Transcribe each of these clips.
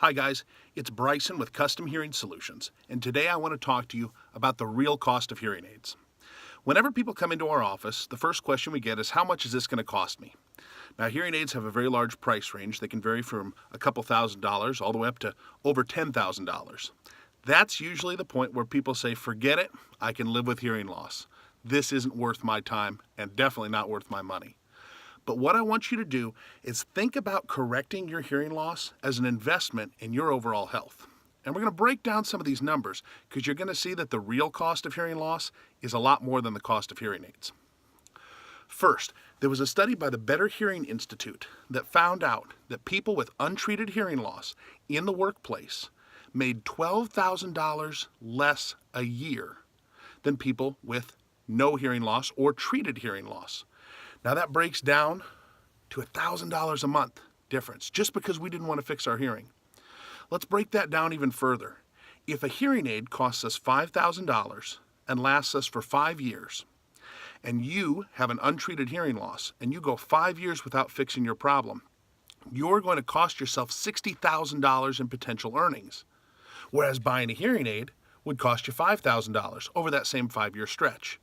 Hi guys, it's Bryson with Custom Hearing Solutions, and today I want to talk to you about the real cost of hearing aids. Whenever people come into our office, the first question we get is, how much is this going to cost me? Now, hearing aids have a very large price range. They can vary from a couple $1,000s all the way up to over $10,000. That's usually the point where people say, forget it, I can live with hearing loss. This isn't worth my time and definitely not worth my money. But what I want you to do is think about correcting your hearing loss as an investment in your overall health. And we're going to break down some of these numbers because you're going to see that the real cost of hearing loss is a lot more than the cost of hearing aids. First, there was a study by the Better Hearing Institute that found out that people with untreated hearing loss in the workplace made $12,000 less a year than people with no hearing loss or treated hearing loss. Now that breaks down to $1,000 a month difference just because we didn't want to fix our hearing. Let's break that down even further. If a hearing aid costs us $5,000 and lasts us for 5 years, and you have an untreated hearing loss and you go 5 years without fixing your problem, you're going to cost yourself $60,000 in potential earnings. Whereas buying a hearing aid would cost you $5,000 over that same 5-year stretch,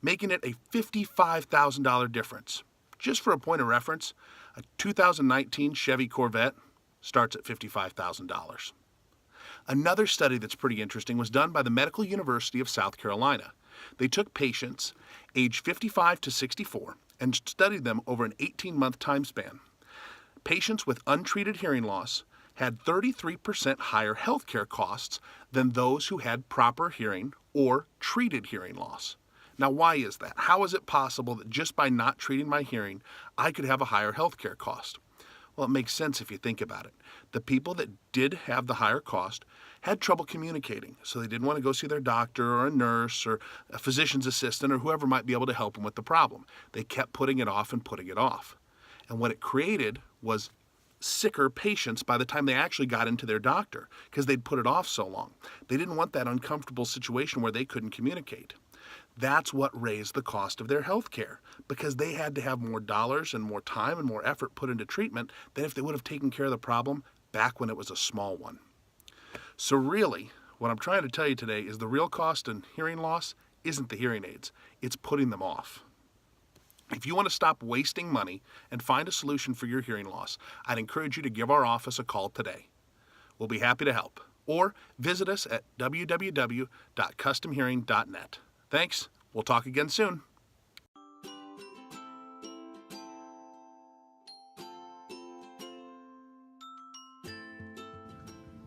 making it a $55,000 difference. Just for a point of reference, a 2019 Chevy Corvette starts at $55,000. Another study that's pretty interesting was done by the Medical University of South Carolina. They took patients aged 55 to 64 and studied them over an 18-month time span. Patients with untreated hearing loss had 33% higher healthcare costs than those who had proper hearing or treated hearing loss. Now, why is that? How is it possible that just by not treating my hearing, I could have a higher healthcare cost? Well, it makes sense if you think about it. The people that did have the higher cost had trouble communicating, so they didn't want to go see their doctor or a nurse or a physician's assistant or whoever might be able to help them with the problem. They kept putting it off and putting it off. And what it created was sicker patients by the time they actually got into their doctor because they'd put it off so long. They didn't want that uncomfortable situation where they couldn't communicate. That's what raised the cost of their health care because they had to have more dollars and more time and more effort put into treatment than if they would have taken care of the problem back when it was a small one. So really, what I'm trying to tell you today is the real cost in hearing loss isn't the hearing aids, it's putting them off. If you want to stop wasting money and find a solution for your hearing loss, I'd encourage you to give our office a call today. We'll be happy to help. Or visit us at www.customhearing.net. Thanks. We'll talk again soon.